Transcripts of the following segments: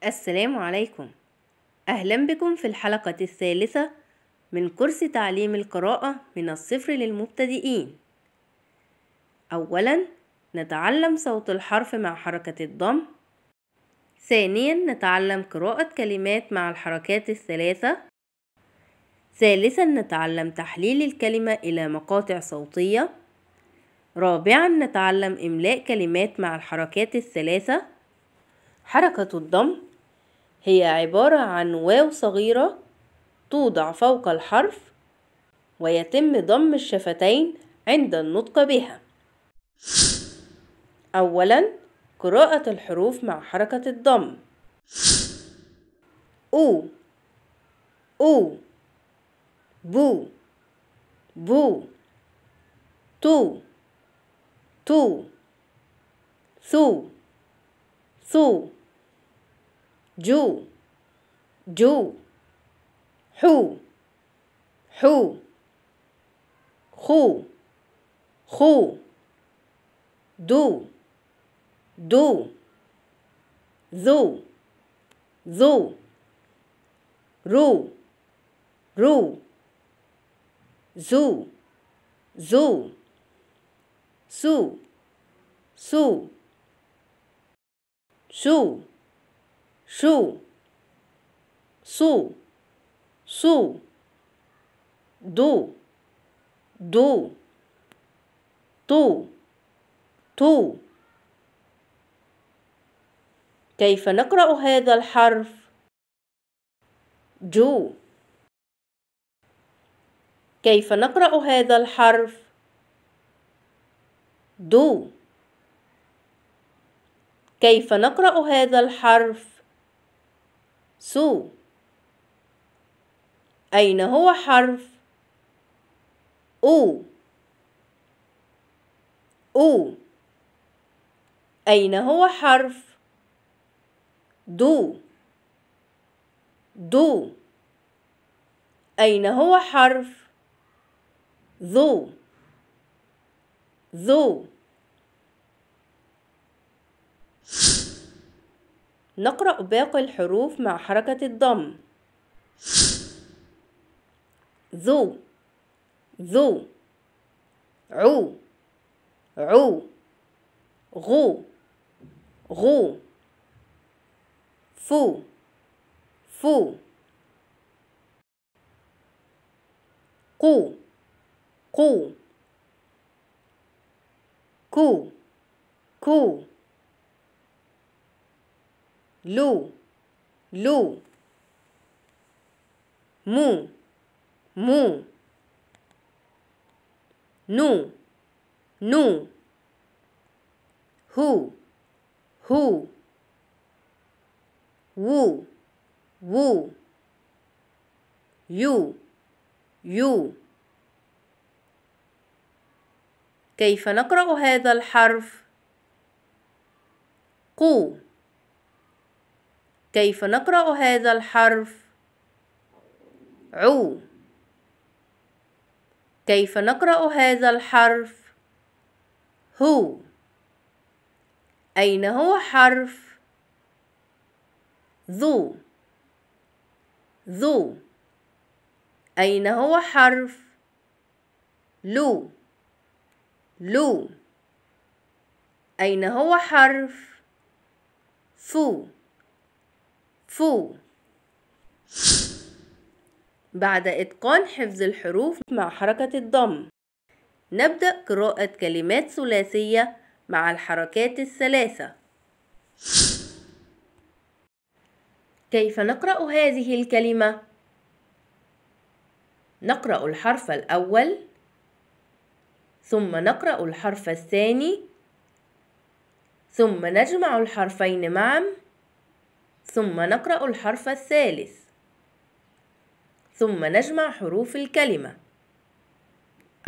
السلام عليكم. أهلا بكم في الحلقة الثالثة من كورس تعليم القراءة من الصفر للمبتدئين. أولا نتعلم صوت الحرف مع حركة الضم. ثانيا نتعلم قراءة كلمات مع الحركات الثلاثة. ثالثا نتعلم تحليل الكلمة إلى مقاطع صوتية. رابعا نتعلم إملاء كلمات مع الحركات الثلاثة. حركة الضم هي عبارة عن واو صغيرة توضع فوق الحرف ويتم ضم الشفتين عند النطق بها. أولا قراءة الحروف مع حركة الضم: أو أو، بو بو، تو تو، ثو ثو، جو جو، حو حو، خو خو، دو دو، ذو ذو، رو رو، زو زو، سو سو، شو شو، صو صو، دو دو، تو تو. كيف نقرأ هذا الحرف؟ جو. كيف نقرأ هذا الحرف؟ دو. كيف نقرأ هذا الحرف؟ سو. أين هو حرف أو؟ أو. أين هو حرف دو؟ دو. أين هو حرف ذو؟ ذو. نقرأ باقي الحروف مع حركة الضم: ذو ذو، عو عو، غو غو، فو فو، قو قو، كو كو، لو لو، مو مو، نو نو، هو هو، وو وو، يو يو. كيف نقرأ هذا الحرف؟ قو. كيف نقرأ هذا الحرف؟ عو. كيف نقرأ هذا الحرف؟ هو. أين هو حرف ذو؟ ذو. أين هو حرف لو؟ لو. أين هو حرف فو؟ فو. بعد إتقان حفظ الحروف مع حركة الضم نبدأ قراءة كلمات ثلاثية مع الحركات الثلاثة. كيف نقرأ هذه الكلمة؟ نقرأ الحرف الأول، ثم نقرأ الحرف الثاني، ثم نجمع الحرفين معا، ثم نقرأ الحرف الثالث، ثم نجمع حروف الكلمة.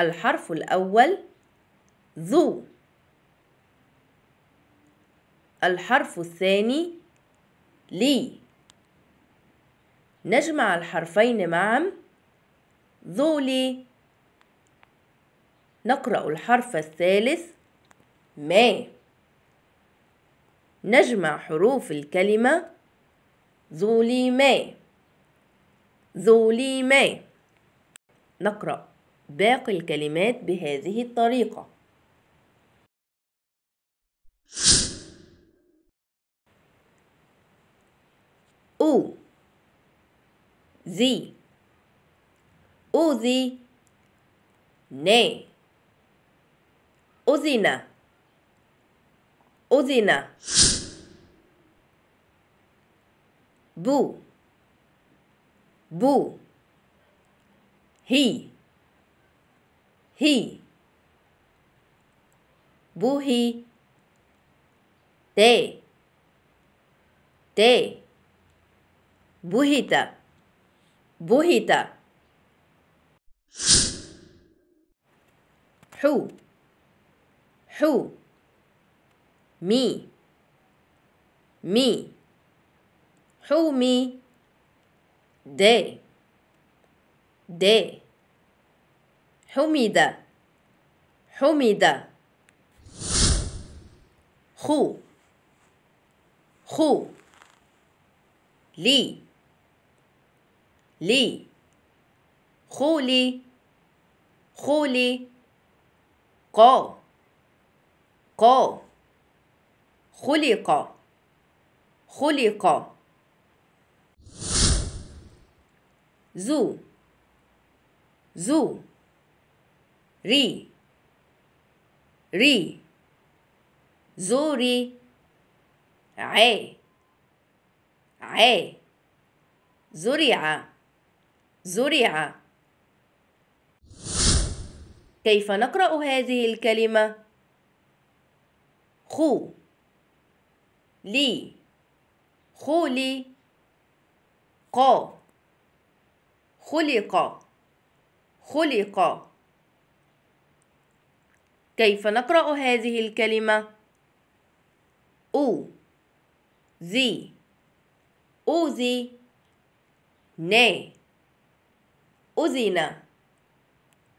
الحرف الأول ذو، الحرف الثاني لي، نجمع الحرفين معا، ذولي. نقرأ الحرف الثالث ما، نجمع حروف الكلمة ظلم ظلم. نقرأ باقي الكلمات بهذه الطريقة. زي أوذي نا أذن أذن بو هي بوهي تي بهت حو مي حومي دي حمد خو لي خولي قا خلق زو ري زوري عي زرع. كيف نقرأ هذه الكلمة؟ خو لي خولي قا خلق. كيف نقرأ هذه الكلمة؟ زي أوذي نا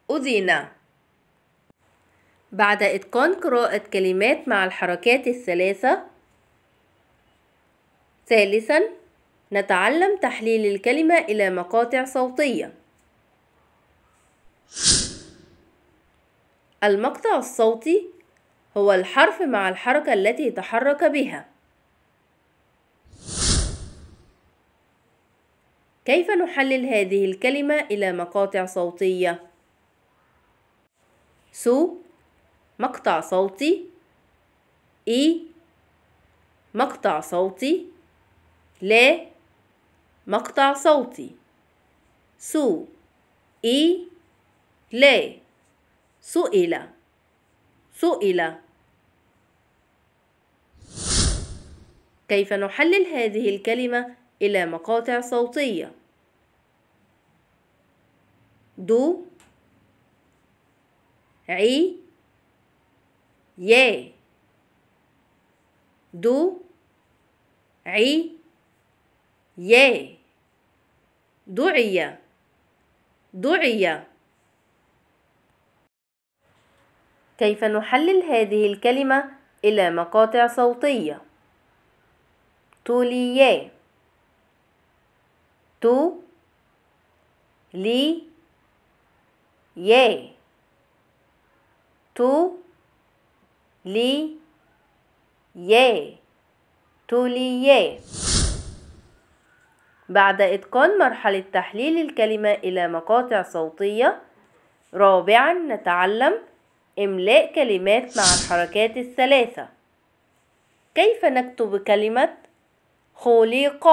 أذن. بعد إتقان قراءة كلمات مع الحركات الثلاثة، ثالثاً نتعلم تحليل الكلمة إلى مقاطع صوتية. المقطع الصوتي هو الحرف مع الحركة التي تحرك بها. كيف نحلل هذه الكلمة إلى مقاطع صوتية؟ مقطع صوتي، مقطع صوتي، لا مقطع صوتي. لا سئل. كيف نحلل هذه الكلمة إلى مقاطع صوتية؟ عي يا عي يا دعي. كيف نحلل هذه الكلمة إلى مقاطع صوتية؟ تولي لي يا لي يا تولي. بعد إتقان مرحلة تحليل الكلمة إلى مقاطع صوتية، رابعاً نتعلم إملاء كلمات مع الحركات الثلاثة. كيف نكتب كلمة خلق؟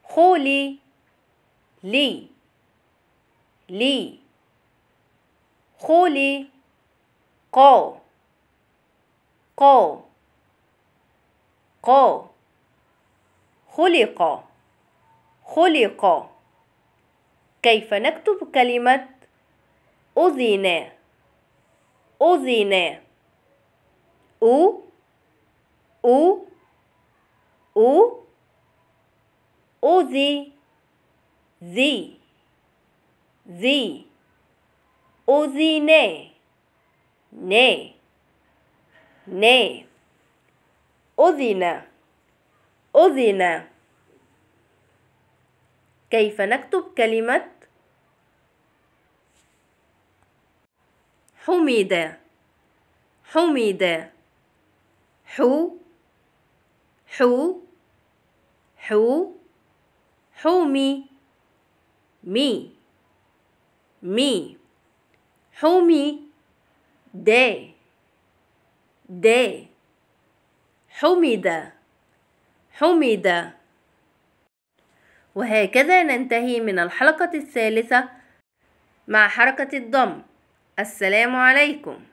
خولي لي خولي قا خلق. كيف نكتب كلمة أذن؟ أذي ذي أذناه نا نا أذن أذن. كيف نكتب كلمة حمد حمد؟ حو حو حو حومي مي مي حومي دا دا حمد حمد. وهكذا ننتهي من الحلقة الثالثة مع حركة الضم. السلام عليكم.